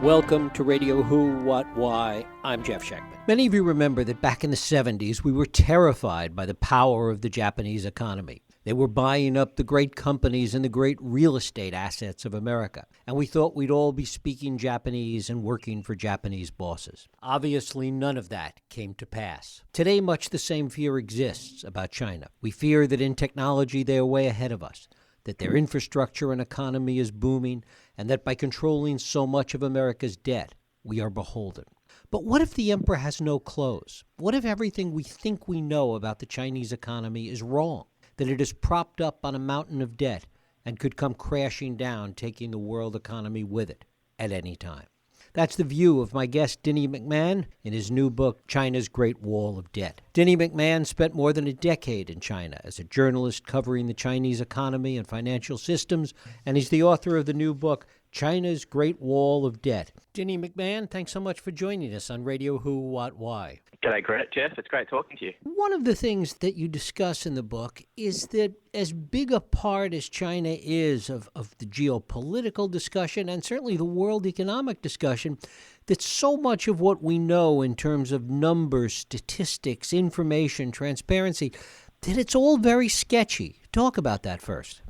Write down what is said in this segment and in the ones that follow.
Welcome to Radio Who, What, Why. I'm Jeff Schechtman. Many of you remember that back in the 70s, we were terrified by the power of the Japanese economy. They were buying up the great companies and the great real estate assets of America. And we thought we'd all be speaking Japanese and working for Japanese bosses. Obviously, none of that came to pass. Today, much the same fear exists about China. We fear that in technology, they are way ahead of us, that their infrastructure and economy is booming, and that by controlling so much of America's debt, we are beholden. But what if the emperor has no clothes? What if everything we think we know about the Chinese economy is wrong? That it is propped up on a mountain of debt and could come crashing down, taking the world economy with it at any time. That's the view of my guest, Dinny McMahon, in his new book, China's Great Wall of Debt. Dinny McMahon spent more than a decade in China as a journalist covering the Chinese economy and financial systems, and he's the author of the new book, China's Great Wall of Debt. Dinny McMahon, thanks so much for joining us on Radio Who, What, Why. G'day, Jeff. It's great talking to you. One of the things that you discuss in the book is that as big a part as China is of the geopolitical discussion and certainly the world economic discussion, that so much of what we know in terms of numbers, statistics, information, transparency, that it's all very sketchy. Talk about that first.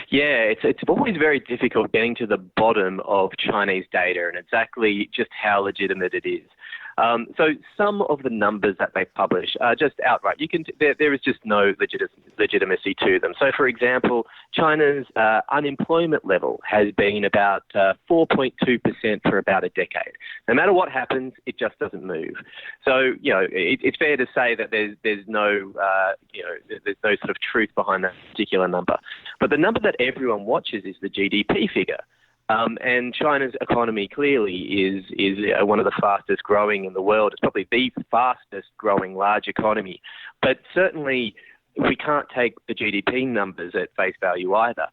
Yeah, it's always very difficult getting to the bottom of Chinese data and exactly just how legitimate it is. So some of the numbers that they publish are just outright. There is just no legitimacy to them. So, for example, China's unemployment level has been about 4.2% for about a decade. No matter what happens, it just doesn't move. So, it's fair to say that there's no sort of truth behind that particular number. But the number that everyone watches is the GDP figure. And China's economy clearly is one of the fastest growing in the world. It's probably the fastest growing large economy. But certainly we can't take the GDP numbers at face value either.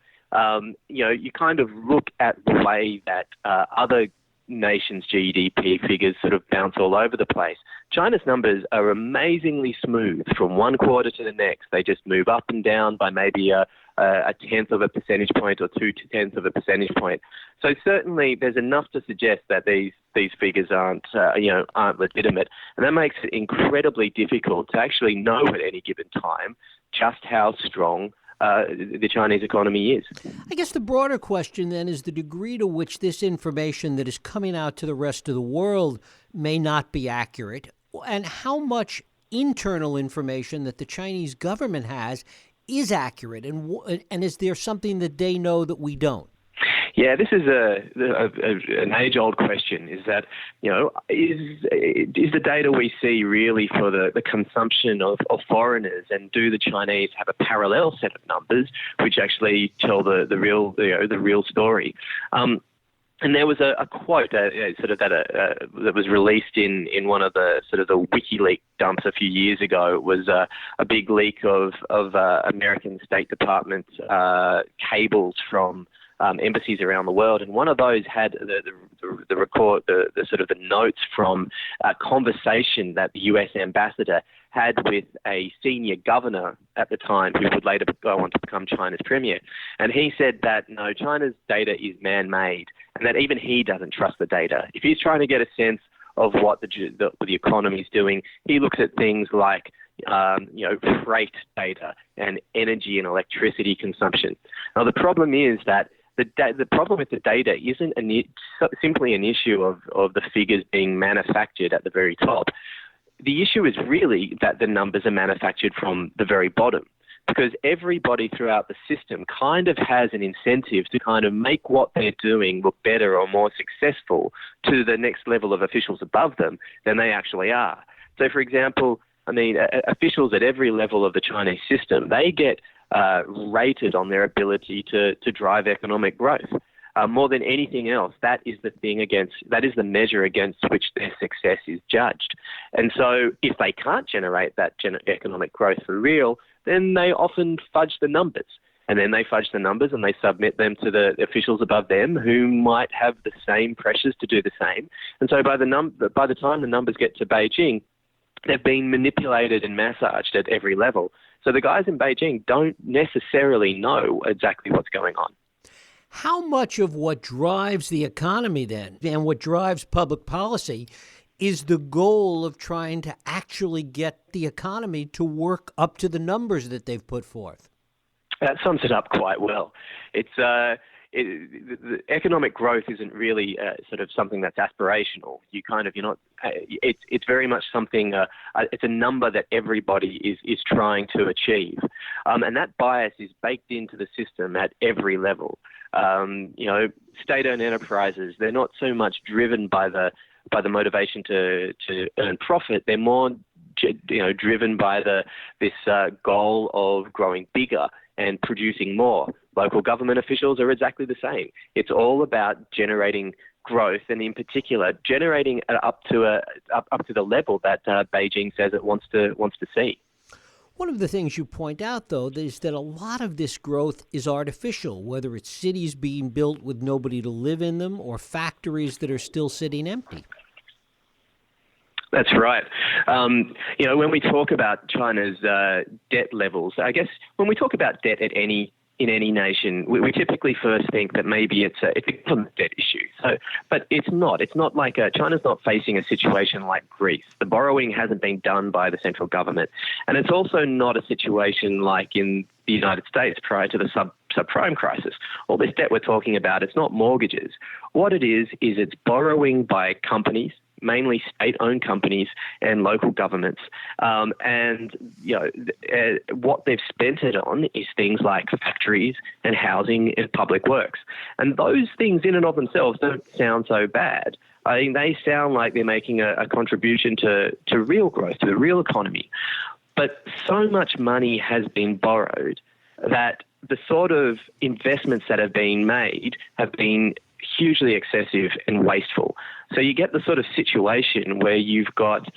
You kind of look at the way that other nations' GDP figures sort of bounce all over the place. China's numbers are amazingly smooth from one quarter to the next. They just move up and down by maybe a tenth of a percentage point or 2/10 of a percentage point. So certainly there's enough to suggest that these figures aren't legitimate, and that makes it incredibly difficult to actually know at any given time just how strong the Chinese economy is. I guess the broader question then is the degree to which this information that is coming out to the rest of the world may not be accurate, and how much internal information that the Chinese government has is accurate, and is there something that they know that we don't? Yeah, this is an age-old question. Is that is the data we see really for the consumption of foreigners, and do the Chinese have a parallel set of numbers which actually tell the real story? And there was a quote that was released in one of the sort of the WikiLeaks dumps a few years ago. It was a big leak of American State Department cables from embassies around the world, and one of those had the record, the sort of the notes from a conversation that the U.S. ambassador had with a senior governor at the time, who would later go on to become China's premier. And he said that no, China's data is man-made, and that even he doesn't trust the data. If he's trying to get a sense of what the economy is doing, he looks at things like freight data and energy and electricity consumption. Now the problem is that the problem with the data isn't simply an issue of the figures being manufactured at the very top. The issue is really that the numbers are manufactured from the very bottom, because everybody throughout the system kind of has an incentive to kind of make what they're doing look better or more successful to the next level of officials above them than they actually are. So, for example, officials at every level of the Chinese system, they get rated on their ability to drive economic growth. More than anything else, that is the measure against which their success is judged. And so if they can't generate that economic growth for real, then they often fudge the numbers. And then they fudge the numbers and they submit them to the officials above them, who might have the same pressures to do the same. And so by the time the numbers get to Beijing, they've been manipulated and massaged at every level. So the guys in Beijing don't necessarily know exactly what's going on. How much of what drives the economy then and what drives public policy is the goal of trying to actually get the economy to work up to the numbers that they've put forth? That sums it up quite well. The economic growth isn't really sort of something that's aspirational. It's very much something. It's a number that everybody is trying to achieve, and that bias is baked into the system at every level. State-owned enterprises, they're not so much driven by the motivation to earn profit. They're more driven by this goal of growing bigger and producing more. Local government officials are exactly the same. It's all about generating growth, and in particular, generating up to the level that Beijing says it wants to see. One of the things you point out, though, is that a lot of this growth is artificial, whether it's cities being built with nobody to live in them or factories that are still sitting empty. That's right. When we talk about China's debt levels, I guess when we talk about debt in any nation, we typically first think that maybe it's a government debt issue. But it's not. It's not like China's not facing a situation like Greece. The borrowing hasn't been done by the central government, and it's also not a situation like in the United States prior to the subprime crisis. All this debt we're talking about, it's not mortgages. What it is it's borrowing by companies, mainly state-owned companies and local governments. What they've spent it on is things like factories and housing and public works. And those things in and of themselves don't sound so bad. I think they sound like they're making a contribution to real growth, to the real economy. But so much money has been borrowed that the sort of investments that have been made have been hugely excessive and wasteful. So you get the sort of situation where you've got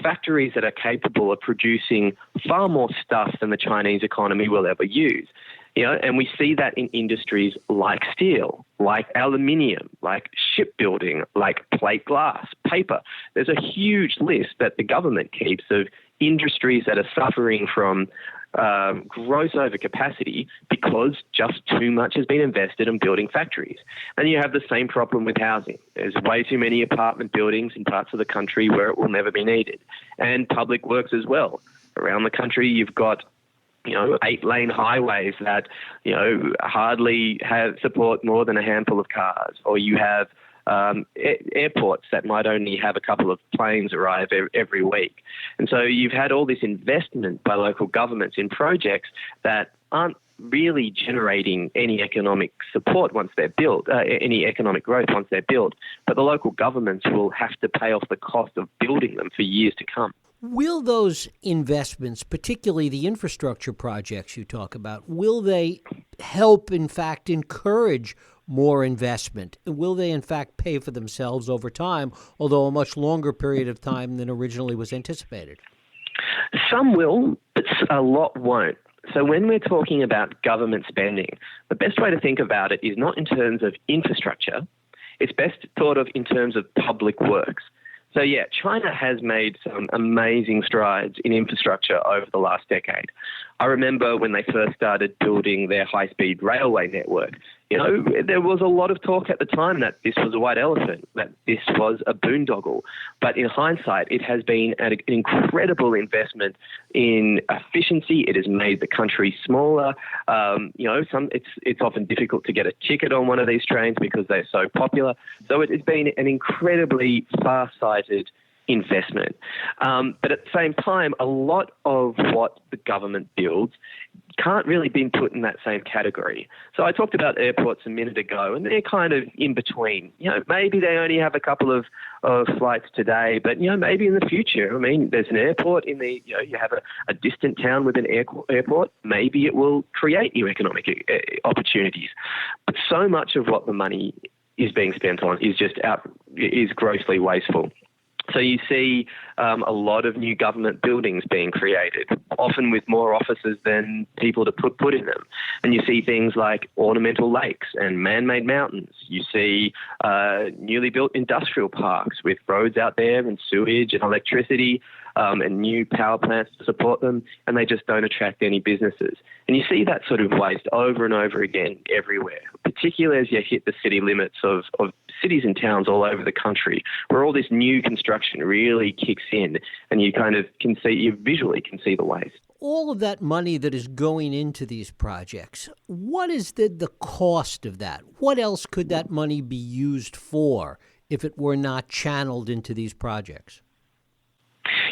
factories that are capable of producing far more stuff than the Chinese economy will ever use. And we see that in industries like steel, like aluminium, like shipbuilding, like plate glass, paper. There's a huge list that the government keeps of industries that are suffering from gross overcapacity because just too much has been invested in building factories. And you have the same problem with housing. There's way too many apartment buildings in parts of the country where it will never be needed. And public works as well. Around the country, you've got 8-lane highways that, hardly support more than a handful of cars. Or you have airports that might only have a couple of planes arrive every week. And so you've had all this investment by local governments in projects that aren't really generating any economic support once they're built, any economic growth once they're built. But the local governments will have to pay off the cost of building them for years to come. Will those investments, particularly the infrastructure projects you talk about, will they help, in fact, encourage more investment? Will they, in fact, pay for themselves over time, although a much longer period of time than originally was anticipated? Some will, but a lot won't. So when we're talking about government spending, the best way to think about it is not in terms of infrastructure. It's best thought of in terms of public works. So, China has made some amazing strides in infrastructure over the last decade. I remember when they first started building their high-speed railway network, there was a lot of talk at the time that this was a white elephant, that this was a boondoggle. But in hindsight, it has been an incredible investment in efficiency. It has made the country smaller. It's often difficult to get a ticket on one of these trains because they're so popular. So it has been an incredibly far-sighted investment. But at the same time, a lot of what the government builds can't really be put in that same category. So I talked about airports a minute ago, and they're kind of in between. Maybe they only have a couple of flights today, but, maybe in the future. I mean, there's an airport you have a distant town with an airport. Maybe it will create new economic opportunities. But so much of what the money is being spent on is grossly wasteful. So you see a lot of new government buildings being created, often with more offices than people to put in them. And you see things like ornamental lakes and man-made mountains. You see newly built industrial parks with roads out there and sewage and electricity and new power plants to support them, and they just don't attract any businesses. And you see that sort of waste over and over again everywhere, particularly as you hit the city limits of cities and towns all over the country, where all this new construction really kicks in, and you kind of you visually can see the waste. All of that money that is going into these projects, what is the cost of that? What else could that money be used for if it were not channeled into these projects?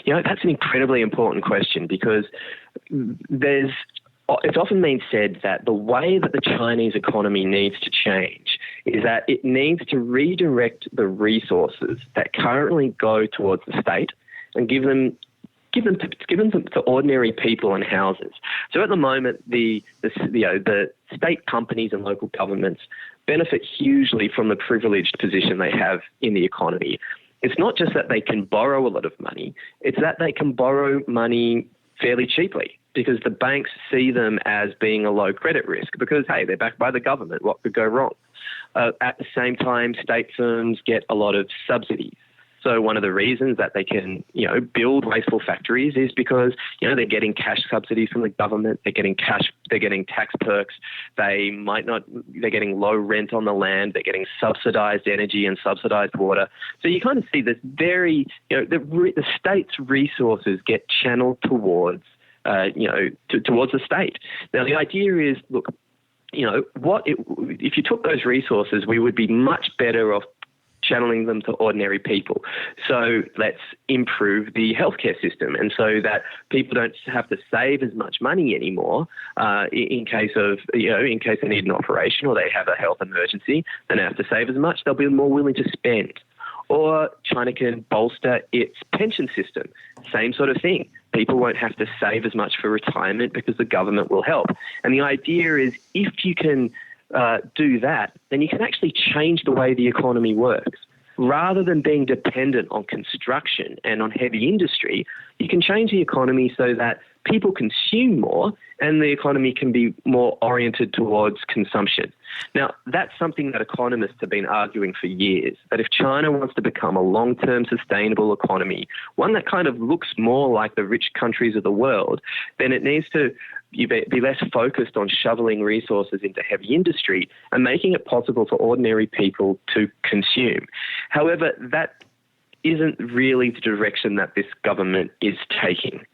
That's an incredibly important question, because it's often been said that the way that the Chinese economy needs to change is that it needs to redirect the resources that currently go towards the state and give them to ordinary people and houses. So at the moment, the state companies and local governments benefit hugely from the privileged position they have in the economy. It's not just that they can borrow a lot of money, it's that they can borrow money fairly cheaply, because the banks see them as being a low credit risk because, hey, they're backed by the government. What could go wrong? At the same time, state firms get a lot of subsidies. So one of the reasons that they can, build wasteful factories is because, they're getting cash subsidies from the government. They're getting tax perks. They're getting low rent on the land. They're getting subsidized energy and subsidized water. So you kind of see this the state's resources get channeled towards towards the state. Now, the idea is, look, if you took those resources, we would be much better off channeling them to ordinary people. So let's improve the healthcare system, and so that people don't have to save as much money anymore in case they need an operation or they have a health emergency. They don't have to save as much. They'll be more willing to spend. Or China can bolster its pension system. Same sort of thing. People won't have to save as much for retirement because the government will help. And the idea is, if you can do that, then you can actually change the way the economy works. Rather than being dependent on construction and on heavy industry, you can change the economy so that people consume more and the economy can be more oriented towards consumption. Now, that's something that economists have been arguing for years, that if China wants to become a long-term sustainable economy, one that kind of looks more like the rich countries of the world, then it needs to be less focused on shoveling resources into heavy industry and making it possible for ordinary people to consume. However, that isn't really the direction that this government is taking.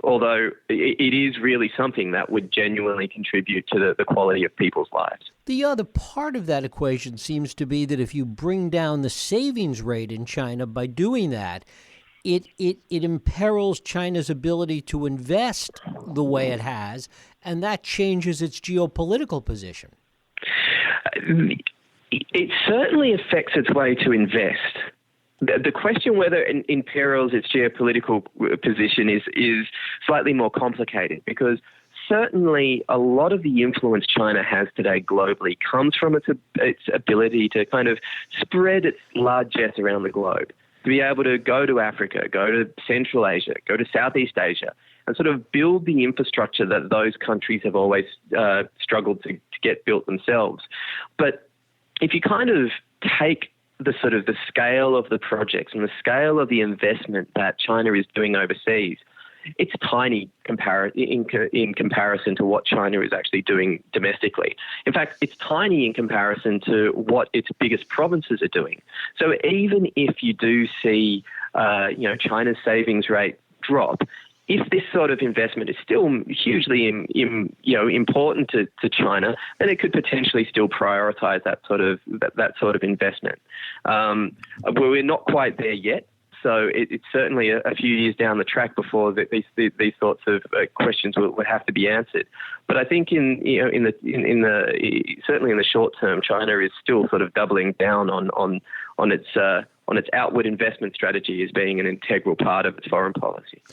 Although it is really something that would genuinely contribute to the quality of people's lives. The other part of that equation seems to be that if you bring down the savings rate in China by doing that, it imperils China's ability to invest the way it has, and that changes its geopolitical position. It certainly affects its way to invest. The question whether it imperils its geopolitical position is slightly more complicated, because certainly a lot of the influence China has today globally comes from its ability to kind of spread its largesse around the globe, to be able to go to Africa, go to Central Asia, go to Southeast Asia, and sort of build the infrastructure that those countries have always struggled to get built themselves. But if you kind of take the scale of the projects and the scale of the investment that China is doing overseas, it's tiny in comparison to what China is actually doing domestically. In fact, it's tiny in comparison to what its biggest provinces are doing. So even if you do see, China's savings rate drop, if this sort of investment is still hugely important to China, then it could potentially still prioritize that sort of investment. We're not quite there yet, so it's certainly a few years down the track before these sorts of questions would have to be answered. But I think certainly in the short term, China is still sort of doubling down on its outward investment strategy as being an integral part of its foreign policy.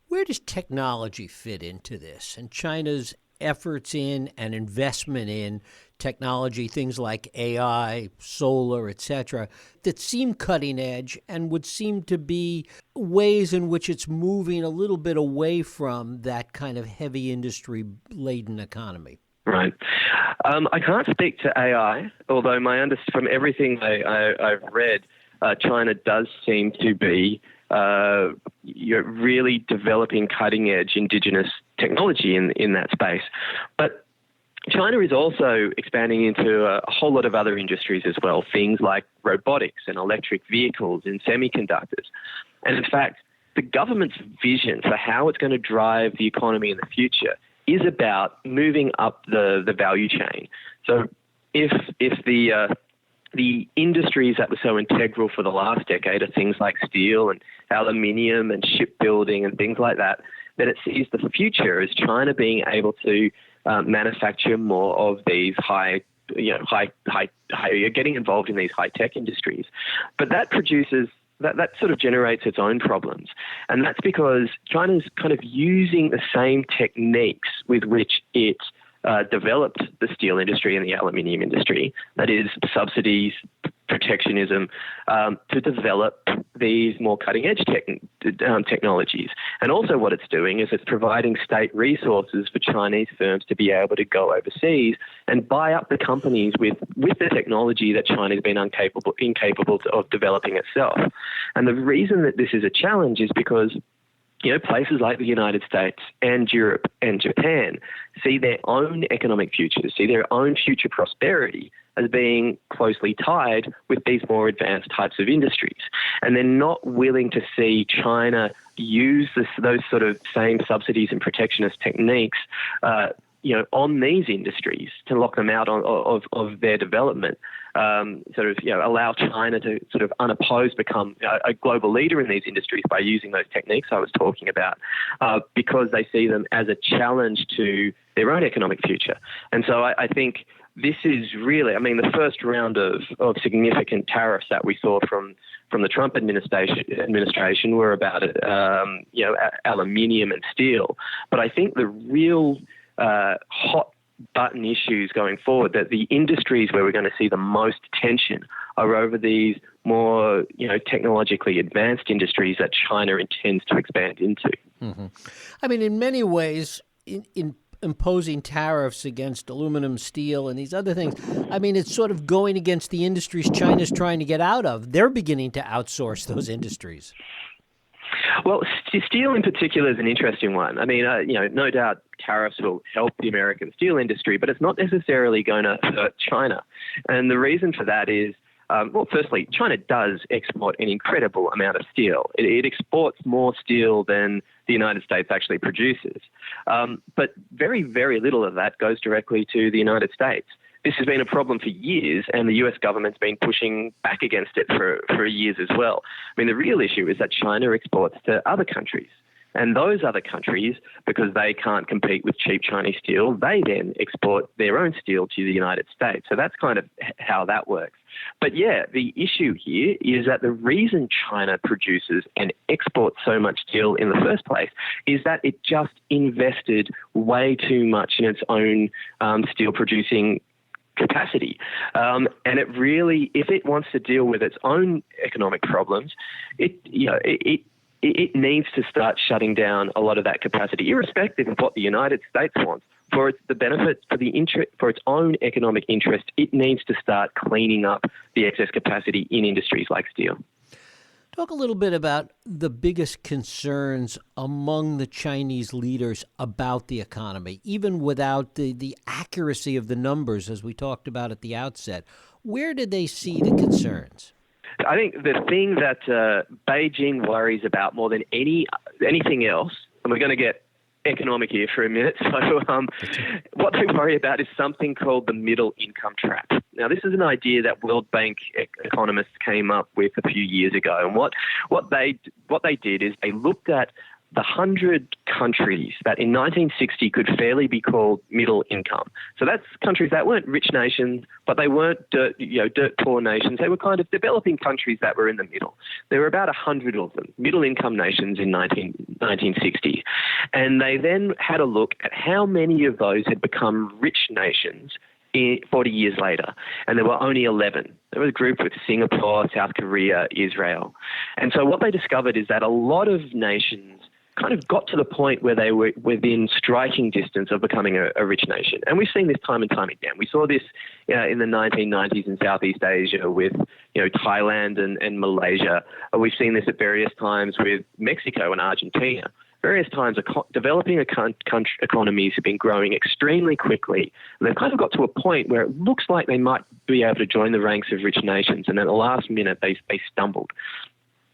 Where does technology fit into this and China's efforts in and investment in technology, things like AI, solar, etc., that seem cutting edge and would seem to be ways in which it's moving a little bit away from that kind of heavy industry-laden economy. Right. I can't speak to AI, although from everything I've read, China does seem to be really developing cutting-edge indigenous technology in that space. But China is also expanding into a whole lot of other industries as well, things like robotics and electric vehicles and semiconductors. And in fact, the government's vision for how it's going to drive the economy in the future is about moving up the value chain. So if the industries that were so integral for the last decade are things like steel and aluminium and shipbuilding and things like that, then it sees the future as China being able to manufacture more of these getting involved in these high-tech industries. But that produces that sort of generates its own problems. And that's because China's kind of using the same techniques with which it developed the steel industry and the aluminium industry, that is subsidies, protectionism, to develop these more cutting-edge technologies. And also what it's doing is it's providing state resources for Chinese firms to be able to go overseas and buy up the companies with the technology that China's been incapable of developing itself. And the reason that this is a challenge is because places like the United States and Europe and Japan see their own economic futures, see their own future prosperity as being closely tied with these more advanced types of industries. And they're not willing to see China use those sort of same subsidies and protectionist techniques on these industries to lock them out of their development. Allow China to sort of unopposed become a global leader in these industries by using those techniques I was talking about, because they see them as a challenge to their own economic future. And so I think this is really, the first round of significant tariffs that we saw from the Trump administration were about aluminium and steel. But I think the real hot button issues going forward, that the industries where we're going to see the most tension are over these more, technologically advanced industries that China intends to expand into. Mm-hmm. In many ways, in imposing tariffs against aluminum, steel, and these other things, it's sort of going against the industries China's trying to get out of. They're beginning to outsource those industries. Well, steel in particular is an interesting one. No doubt tariffs will help the American steel industry, but it's not necessarily going to hurt China. And the reason for that is, firstly, China does export an incredible amount of steel. It exports more steel than the United States actually produces. But very, very little of that goes directly to the United States. This has been a problem for years, and the US government's been pushing back against it for years as well. The real issue is that China exports to other countries. And those other countries, because they can't compete with cheap Chinese steel, they then export their own steel to the United States. So that's kind of how that works. But yeah, the issue here is that the reason China produces and exports so much steel in the first place is that it just invested way too much in its own steel producing capacity. And it really, if it wants to deal with its own economic problems, it needs to start shutting down a lot of that capacity, irrespective of what the United States wants. For its benefit, for its own economic interest, it needs to start cleaning up the excess capacity in industries like steel. Talk a little bit about the biggest concerns among the Chinese leaders about the economy, even without the accuracy of the numbers, as we talked about at the outset. Where did they see the concerns? I think the thing that Beijing worries about more than anything else, and we're going to get economic here for a minute, so what they worry about is something called the middle income trap. Now, this is an idea that World Bank economists came up with a few years ago, and what they did is they looked at the 100 countries that in 1960 could fairly be called middle income. So that's countries that weren't rich nations, but they weren't dirt poor nations. They were kind of developing countries that were in the middle. There were about 100 of them, middle income nations in 1960. And they then had a look at how many of those had become rich nations 40 years later, and there were only 11. There was a group with Singapore, South Korea, Israel. And so what they discovered is that a lot of nations kind of got to the point where they were within striking distance of becoming a rich nation. And we've seen this time and time again. We saw this in the 1990s in Southeast Asia with Thailand and Malaysia. We've seen this at various times with Mexico and Argentina. Various times, developing economies have been growing extremely quickly. And they've kind of got to a point where it looks like they might be able to join the ranks of rich nations, and at the last minute they stumbled.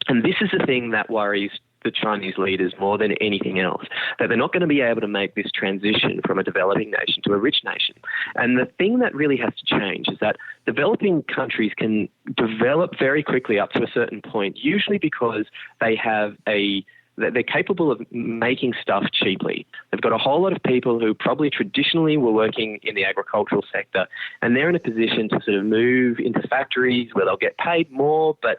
And this is the thing that worries the Chinese leaders more than anything else, that they're not going to be able to make this transition from a developing nation to a rich nation. And the thing that really has to change is that developing countries can develop very quickly up to a certain point, usually because they're capable of making stuff cheaply. They've got a whole lot of people who probably traditionally were working in the agricultural sector, and they're in a position to sort of move into factories where they'll get paid more, but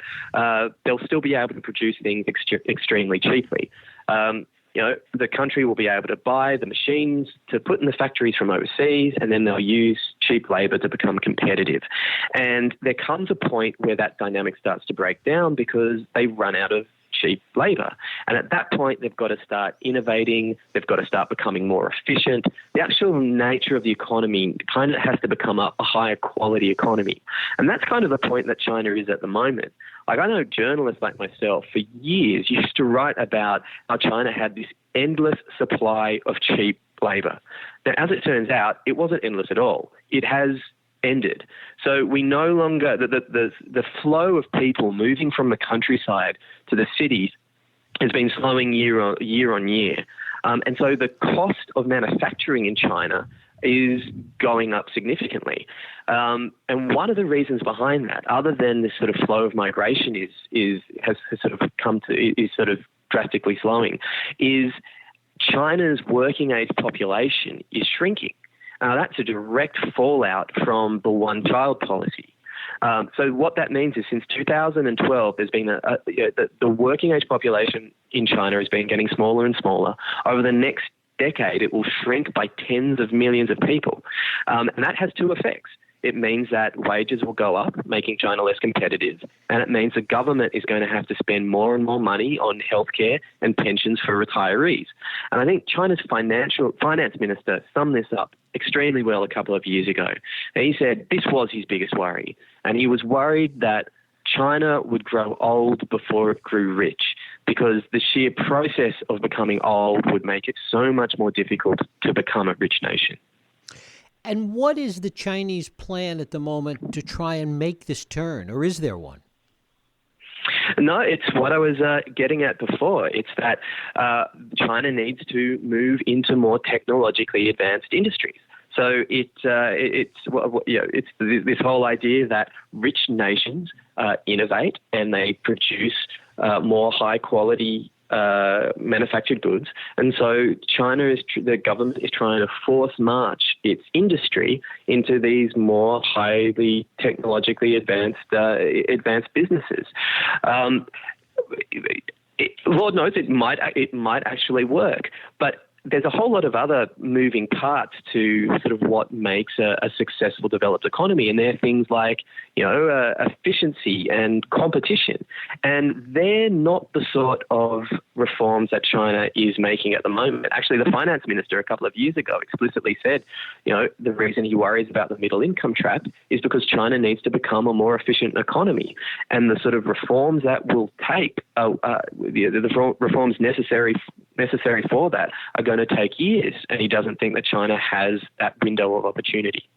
they'll still be able to produce things extremely cheaply. The country will be able to buy the machines to put in the factories from overseas, and then they'll use cheap labour to become competitive. And there comes a point where that dynamic starts to break down because they run out of cheap labour. And at that point, they've got to start innovating. They've got to start becoming more efficient. The actual nature of the economy kind of has to become a higher quality economy. And that's kind of the point that China is at the moment. Like, I know journalists like myself for years used to write about how China had this endless supply of cheap labour. Now, as it turns out, it wasn't endless at all. It has ended. So we no longer, the flow of people moving from the countryside to the cities has been slowing year on year. And so the cost of manufacturing in China is going up significantly. And one of the reasons behind that, other than this sort of flow of migration has sort of drastically slowing, is China's working age population is shrinking. That's a direct fallout from the one-child policy. So what that means is since 2012, there's been the working age population in China has been getting smaller and smaller. Over the next decade, it will shrink by tens of millions of people. And that has two effects. It means that wages will go up, making China less competitive, and it means the government is going to have to spend more and more money on healthcare and pensions for retirees. And I think China's finance minister summed this up extremely well a couple of years ago. And he said this was his biggest worry, and he was worried that China would grow old before it grew rich, because the sheer process of becoming old would make it so much more difficult to become a rich nation. And what is the Chinese plan at the moment to try and make this turn, or is there one? No, it's what I was getting at before. It's that China needs to move into more technologically advanced industries. So it's this whole idea that rich nations innovate and they produce more high quality manufactured goods, and so the government is trying to force march its industry into these more highly technologically advanced businesses. Lord knows it might actually work, but there's a whole lot of other moving parts to sort of what makes a successful developed economy, and they're things like efficiency and competition, and they're not the sort of reforms that China is making at the moment. Actually, the finance minister a couple of years ago explicitly said, the reason he worries about the middle income trap is because China needs to become a more efficient economy, and the sort of reforms that will take the reforms necessary for that are going to take years, and he doesn't think that China has that window of opportunity.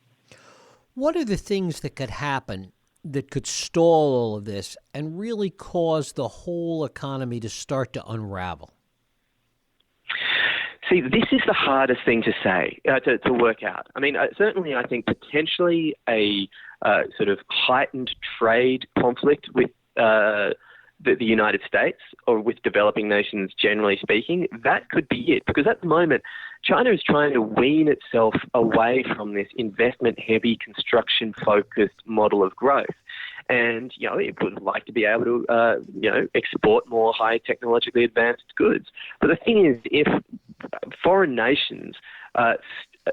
What are the things that could happen that could stall all of this and really cause the whole economy to start to unravel? See, this is the hardest thing to say, to work out. I mean, certainly I think potentially a sort of heightened trade conflict with the United States or with developing nations generally speaking, that could be it. Because at the moment, China is trying to wean itself away from this investment-heavy, construction-focused model of growth. And, it would like to be able to, export more high technologically advanced goods. But the thing is, if foreign nations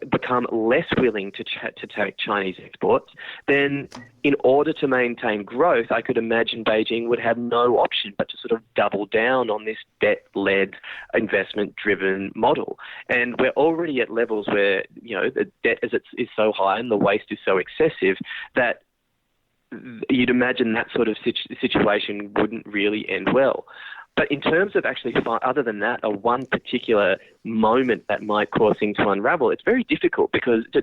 become less willing to take Chinese exports, then in order to maintain growth, I could imagine Beijing would have no option but to sort of double down on this debt-led, investment-driven model. And we're already at levels where, the debt is so high and the waste is so excessive that you'd imagine that sort of situation wouldn't really end well. But in terms of actually, other than that, one particular moment that might cause things to unravel, it's very difficult because the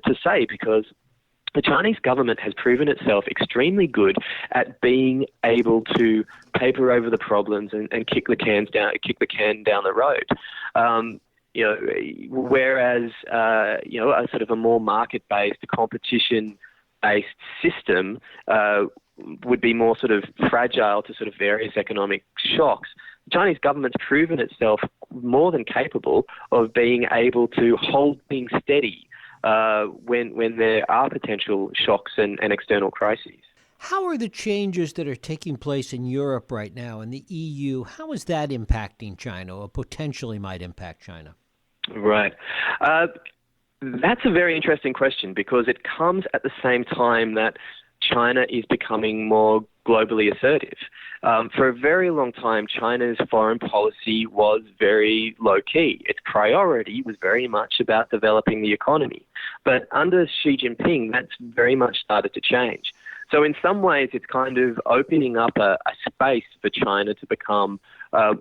Chinese government has proven itself extremely good at being able to paper over the problems and kick the can down the road. Whereas a sort of a more market-based, competition-based system would be more sort of fragile to sort of various economic shocks. The Chinese government's proven itself more than capable of being able to hold things steady when there are potential shocks and external crises. How are the changes that are taking place in Europe right now and the EU, how is that impacting China or potentially might impact China? Right. That's a very interesting question because it comes at the same time that China is becoming more globally assertive. For a very long time, China's foreign policy was very low-key. Its priority was very much about developing the economy. But under Xi Jinping, that's very much started to change. So in some ways, it's kind of opening up a space for China to become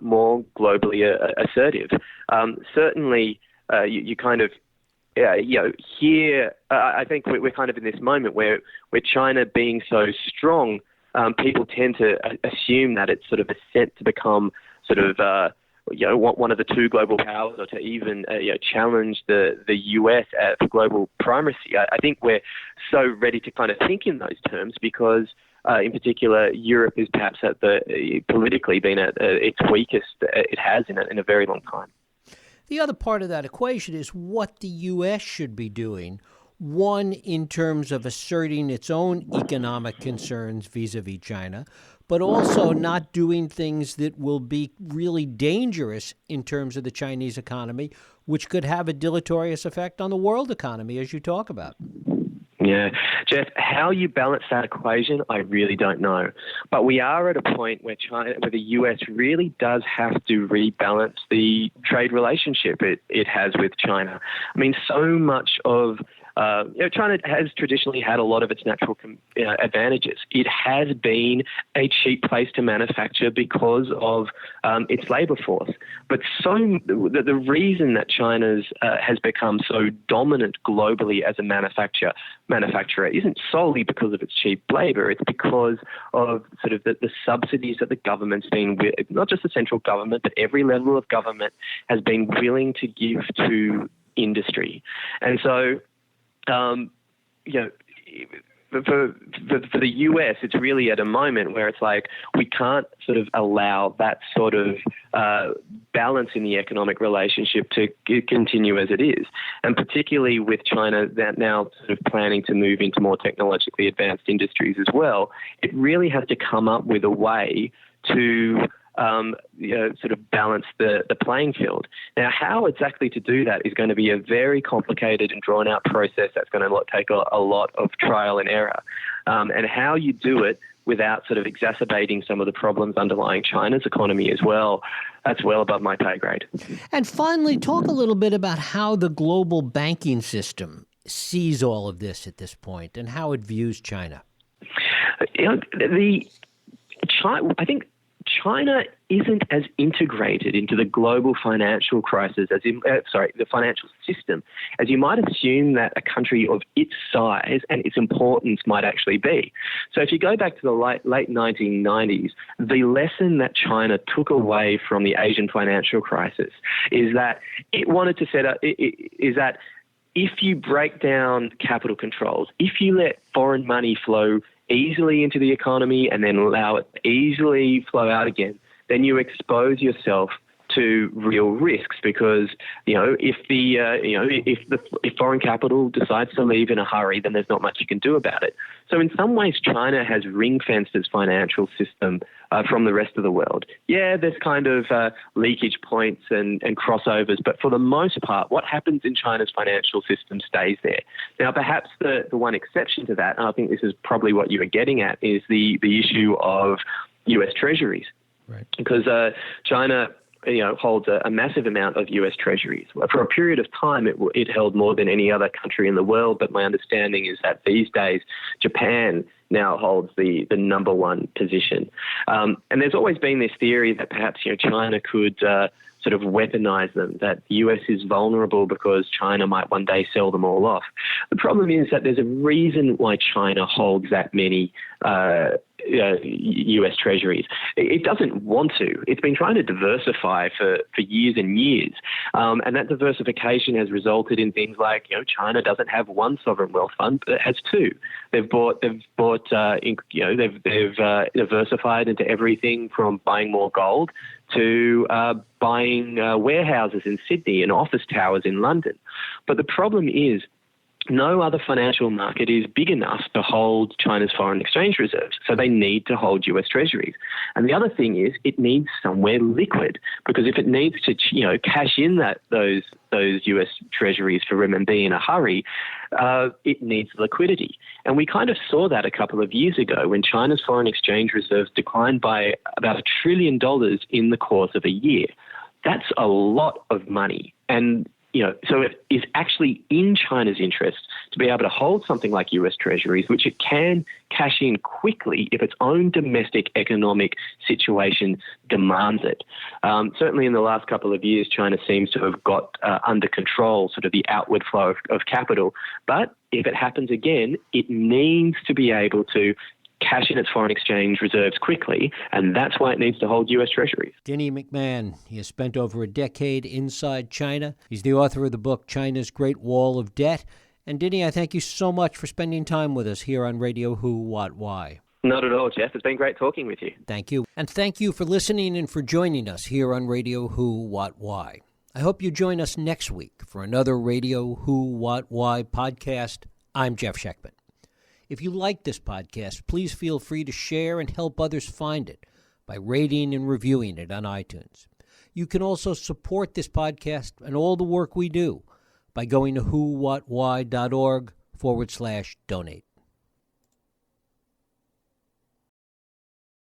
more globally assertive. Certainly, you kind of here, I think we're kind of in this moment where China being so strong, people tend to assume that it's sort of set to become sort of, one of the two global powers or to even, challenge the US for global primacy. I think we're so ready to kind of think in those terms because, in particular, Europe is perhaps politically been at its weakest it has in a very long time. The other part of that equation is what the U.S. should be doing. One, in terms of asserting its own economic concerns vis-a-vis China, but also not doing things that will be really dangerous in terms of the Chinese economy, which could have a deleterious effect on the world economy, as you talk about. Yeah. Jeff, how you balance that equation, I really don't know. But we are at a point where the US really does have to rebalance the trade relationship it has with China. I mean, so much of China has traditionally had a lot of its natural advantages. It has been a cheap place to manufacture because of its labor force. But the reason that China's has become so dominant globally as a manufacturer isn't solely because of its cheap labor. It's because of sort of the subsidies that the government's been, not just the central government, but every level of government has been willing to give to industry. And so, for the US, it's really at a moment where it's like we can't sort of allow that sort of balance in the economic relationship to continue as it is. And particularly with China that now sort of planning to move into more technologically advanced industries as well, it really has to come up with a way to sort of balance the playing field. Now, how exactly to do that is going to be a very complicated and drawn-out process that's going to take a lot of trial and error. And how you do it without sort of exacerbating some of the problems underlying China's economy as well, that's well above my pay grade. And finally, talk a little bit about how the global banking system sees all of this at this point and how it views China. I think China isn't as integrated into the global financial crisis the financial system as you might assume that a country of its size and its importance might actually be. So if you go back to the late 1990s, the lesson that China took away from the Asian financial crisis is that it wanted to set up, is that if you break down capital controls, if you let foreign money flow easily into the economy and then allow it to easily flow out again, then you expose yourself to real risks because, if foreign capital decides to leave in a hurry, then there's not much you can do about it. So in some ways, China has ring-fenced its financial system from the rest of the world. Yeah, there's kind of leakage points and crossovers, but for the most part, what happens in China's financial system stays there. Now, perhaps the one exception to that, and I think this is probably what you were getting at, is the issue of US treasuries. Right. Because China holds a massive amount of US treasuries. For a period of time, it held more than any other country in the world, but my understanding is that these days, Japan now holds the number one position. And there's always been this theory that perhaps China could sort of weaponize them, that the US is vulnerable because China might one day sell them all off. The problem is that there's a reason why China holds that many US treasuries. It doesn't want to. It's been trying to diversify for years and years. And that diversification has resulted in things like, China doesn't have one sovereign wealth fund, but it has two. They've diversified into everything from buying more gold to buying warehouses in Sydney and office towers in London. But the problem is, no other financial market is big enough to hold China's foreign exchange reserves, so they need to hold US treasuries. And the other thing is it needs somewhere liquid, because if it needs to cash in those US treasuries for renminbi in a hurry, it needs liquidity. And we kind of saw that a couple of years ago when China's foreign exchange reserves declined by about $1 trillion in the course of a year. That's a lot of money. And so it is actually in China's interest to be able to hold something like US treasuries, which it can cash in quickly if its own domestic economic situation demands it. Certainly in the last couple of years, China seems to have got under control sort of the outward flow of capital. But if it happens again, it needs to be able to cash in its foreign exchange reserves quickly, and that's why it needs to hold US treasuries. Dinny McMahon, he has spent over a decade inside China. He's the author of the book, China's Great Wall of Debt. And Dinny, I thank you so much for spending time with us here on Radio Who, What, Why. Not at all, Jeff. It's been great talking with you. Thank you. And thank you for listening and for joining us here on Radio Who, What, Why. I hope you join us next week for another Radio Who, What, Why podcast. I'm Jeff Schechtman. If you like this podcast, please feel free to share and help others find it by rating and reviewing it on iTunes. You can also support this podcast and all the work we do by going to whowhatwhy.org/donate.